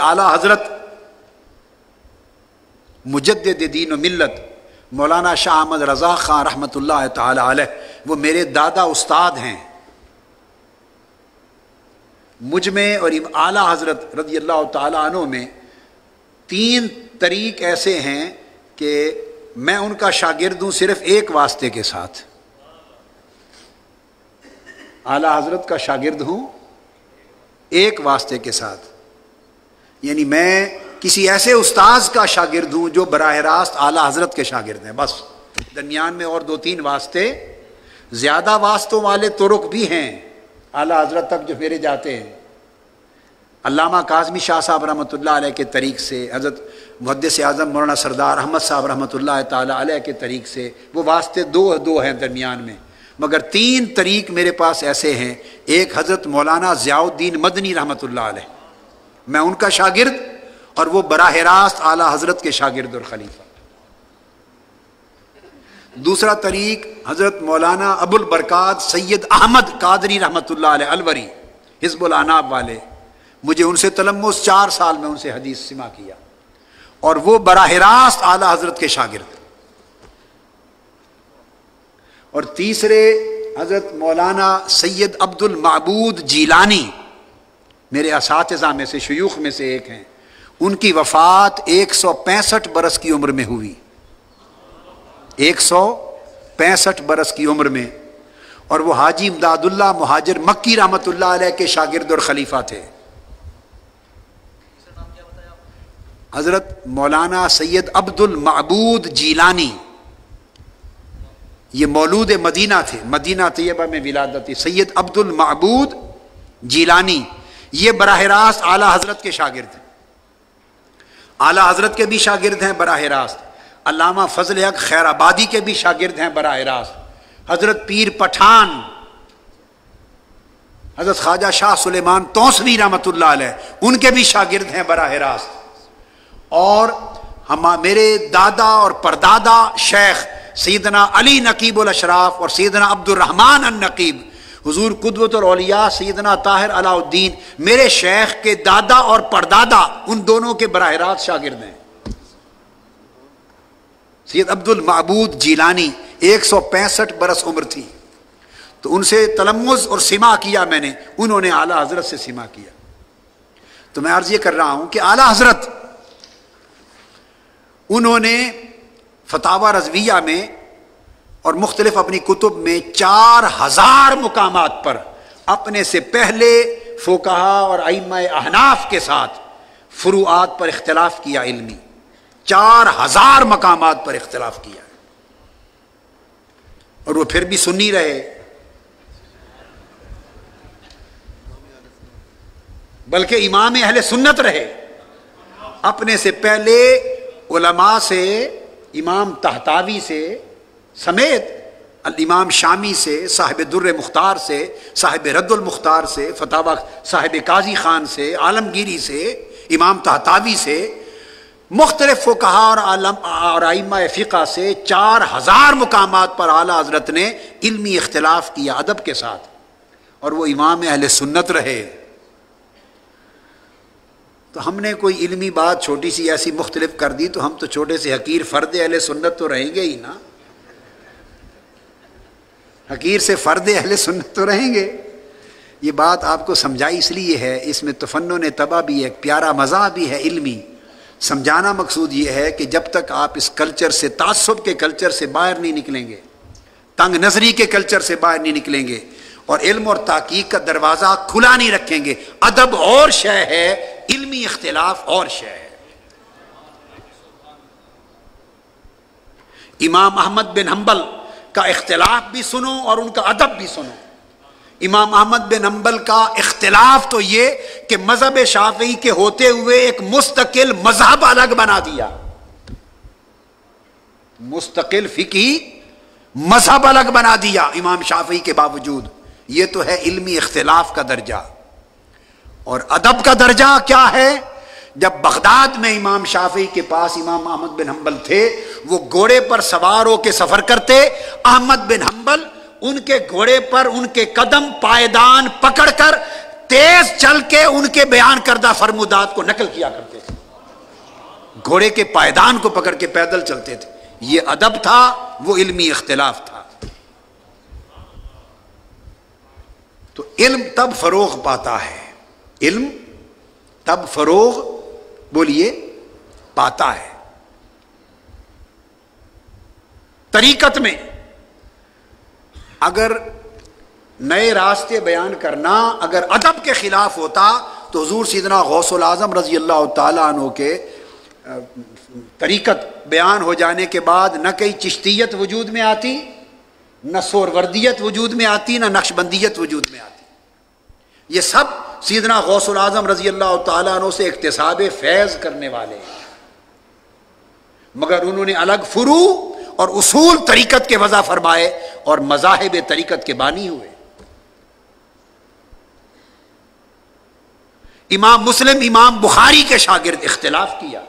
اعلیٰ حضرت مجدد دین و ملت مولانا شاہ احمد رضا خان رحمۃ اللہ تعالی علیہ وہ میرے دادا استاد ہیں. مجھ میں اور اعلیٰ حضرت رضی اللہ تعالیٰ عنہ میں 3 طریق ایسے ہیں کہ میں ان کا شاگرد ہوں صرف ایک واسطے کے ساتھ. اعلیٰ حضرت کا شاگرد ہوں ایک واسطے کے ساتھ، یعنی میں کسی ایسے استاذ کا شاگرد ہوں جو براہ راست اعلیٰ حضرت کے شاگرد ہیں. بس درمیان میں اور 2-3 واسطے، زیادہ واسطوں والے طرق بھی ہیں اعلیٰ حضرت تک جو میرے جاتے ہیں. علامہ کاظمی شاہ صاحب رحمۃ اللہ علیہ کے طریق سے، حضرت محدث اعظم مولانا سردار احمد صاحب رحمۃ اللہ تعالی علیہ کے طریق سے، وہ واسطے دو ہیں درمیان میں، مگر 3 طریق میرے پاس ایسے ہیں. ایک حضرت مولانا ضیاء الدین مدنی رحمۃ اللہ علیہ، میں ان کا شاگرد اور وہ براہ راست اعلیٰ حضرت کے شاگرد اور خلیفہ. دوسرا طریق حضرت مولانا ابو البرکات سید احمد قادری رحمۃ اللہ علیہ الوری، حزب العناب والے. مجھے ان سے تلمس 4 سال میں ان سے حدیث سماع کیا اور وہ براہ راست اعلیٰ حضرت کے شاگرد. اور تیسرے حضرت مولانا سید عبد المعبود جیلانی میرے اساتذہ میں سے، شیوخ میں سے ایک ہیں. ان کی وفات 165 برس کی عمر میں ہوئی، 165 برس کی عمر میں، اور وہ حاجی امداد اللہ مہاجر مکی رحمۃ اللہ علیہ کے شاگرد اور خلیفہ تھے. حضرت مولانا سید عبد المعبود جیلانی، یہ مولود مدینہ تھے، مدینہ طیبہ میں ولادت تھی. سید عبد المعبود جیلانی یہ براہ راست اعلیٰ حضرت کے شاگرد ہیں، اعلیٰ حضرت کے بھی شاگرد ہیں براہ راست. علامہ فضل حق خیر آبادی کے بھی شاگرد ہیں براہ راست. حضرت پیر پٹھان، حضرت خواجہ شاہ سلیمان توسوی رحمۃ اللہ علیہ، ان کے بھی شاگرد ہیں براہ راست. اور میرے دادا اور پردادا شیخ سیدنا علی نقیب الاشراف اور سیدنا عبد الرحمن النقیب، حضور قدوۃ الاولیاء سیدنا طاہر علاء الدین، میرے شیخ کے دادا اور پردادا ان دونوں کے براہ راست شاگرد ہیں. سید عبد المعبود جیلانی 165 برس عمر تھی، تو ان سے تلمذ اور سماع کیا میں نے، انہوں نے اعلیٰ حضرت سے سماع کیا. تو میں عرض یہ کر رہا ہوں کہ اعلیٰ حضرت انہوں نے فتاوی رضویہ میں اور مختلف اپنی کتب میں 4000 مقامات پر اپنے سے پہلے فقہا اور ائمہ احناف کے ساتھ فروعات پر اختلاف کیا علمی، 4000 مقامات پر اختلاف کیا، اور وہ پھر بھی سنی رہے. بلکہ امام اہل سنت رہے. اپنے سے پہلے علماء سے، امام طحطاوی سے سمیت الامام شامی سے، صاحب در مختار سے، صاحب رد المختار سے، فتاوی صاحب قاضی خان سے، عالمگیری سے، امام طحطاوی سے، مختلف فقہا اور ائمہ فقہ سے 4000 مقامات پر اعلیٰ حضرت نے علمی اختلاف کیا ادب کے ساتھ، اور وہ امام اہل سنت رہے. تو ہم نے کوئی علمی بات چھوٹی سی ایسی مختلف کر دی تو ہم تو چھوٹے سے حقیر فرد اہل سنت تو رہیں گے ہی نا، حقیر سے فرد اہل سنت تو رہیں گے. یہ بات آپ کو سمجھائی اس لیے ہے، اس میں تفنن طبع بھی ہے، ایک پیارا مزاح بھی ہے علمی. سمجھانا مقصود یہ ہے کہ جب تک آپ اس کلچر سے، تعصب کے کلچر سے باہر نہیں نکلیں گے، تنگ نظری کے کلچر سے باہر نہیں نکلیں گے، اور علم اور تحقیق کا دروازہ کھلا نہیں رکھیں گے. ادب اور شے ہے، علمی اختلاف اور شے ہے. امام احمد بن حنبل کا اختلاف بھی سنو اور ان کا ادب بھی سنو. امام احمد بن حنبل کا اختلاف تو یہ کہ مذہب شافعی کے ہوتے ہوئے ایک مستقل مذہب الگ بنا دیا، مستقل فقہی مذہب الگ بنا دیا امام شافعی کے باوجود. یہ تو ہے علمی اختلاف کا درجہ. اور ادب کا درجہ کیا ہے؟ جب بغداد میں امام شافعی کے پاس امام احمد بن حنبل تھے، وہ گھوڑے پر سوار ہو کے سفر کرتے، احمد بن حنبل ان کے گھوڑے پر ان کے قدم پائیدان پکڑ کر تیز چل کے ان کے بیان کردہ فرمودات کو نقل کیا کرتے تھے، گھوڑے کے پائدان کو پکڑ کے پیدل چلتے تھے. یہ ادب تھا، وہ علمی اختلاف تھا. تو علم تب فروغ پاتا ہے، علم تب فروغ بولیے پاتا ہے. طریقت میں اگر نئے راستے بیان کرنا اگر ادب کے خلاف ہوتا تو حضور سیدنا غوث العظم رضی اللہ تعالیٰ عنہ کے طریقت بیان ہو جانے کے بعد نہ کئی چشتیت وجود میں آتی، نہ سوروردیت وجود میں آتی، نہ نقشبندیت وجود میں آتی. یہ سب سیدنا غوث العظم رضی اللہ تعالیٰ عنہ سے اکتساب فیض کرنے والے ہیں، مگر انہوں نے الگ فروع اور اصول طریقت کے وضع فرمائے اور مذاہب طریقت کے بانی ہوئے. امام مسلم امام بخاری کے شاگرد اختلاف کیا،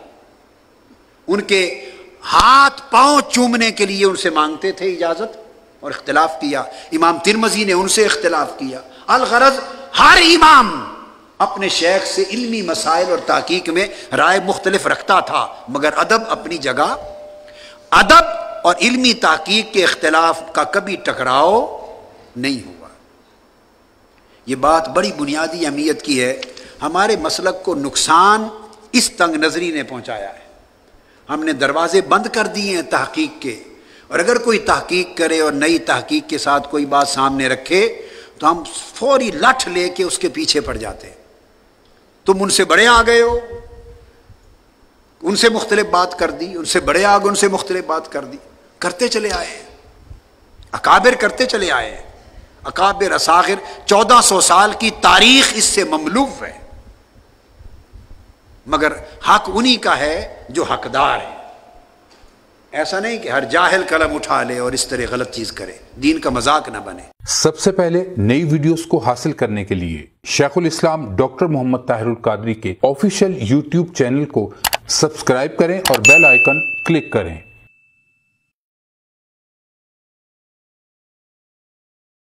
ان کے ہاتھ پاؤں چومنے کے لیے ان سے مانگتے تھے اجازت اور اختلاف کیا. امام ترمذی نے ان سے اختلاف کیا. الغرض ہر امام اپنے شیخ سے علمی مسائل اور تحقیق میں رائے مختلف رکھتا تھا، مگر ادب اپنی جگہ. ادب اور علمی تحقیق کے اختلاف کا کبھی ٹکراؤ نہیں ہوا. یہ بات بڑی بنیادی اہمیت کی ہے. ہمارے مسلک کو نقصان اس تنگ نظری نے پہنچایا ہے. ہم نے دروازے بند کر دیے ہیں تحقیق کے، اور اگر کوئی تحقیق کرے اور نئی تحقیق کے ساتھ کوئی بات سامنے رکھے تو ہم فوری لٹھ لے کے اس کے پیچھے پڑ جاتے ہیں. تم ان سے بڑے آ گئے ہو، ان سے مختلف بات کر دی، ان سے بڑے آ گئے، ان سے مختلف بات کر دی. کرتے چلے آئے ہیں، اکابر کرتے چلے آئے ہیں. اکابر اصاغر 1400 سال کی تاریخ اس سے مملوء ہے، مگر حق انہی کا ہے جو حقدار ہے. ایسا نہیں کہ ہر جاہل قلم اٹھا لے اور اس طرح غلط چیز کرے، دین کا مذاق نہ بنے. سب سے پہلے نئی ویڈیوز کو حاصل کرنے کے لیے شیخ الاسلام ڈاکٹر محمد طاہر القادری کے آفیشیل یوٹیوب چینل کو سبسکرائب کریں اور بیل آئیکن کلک کریں.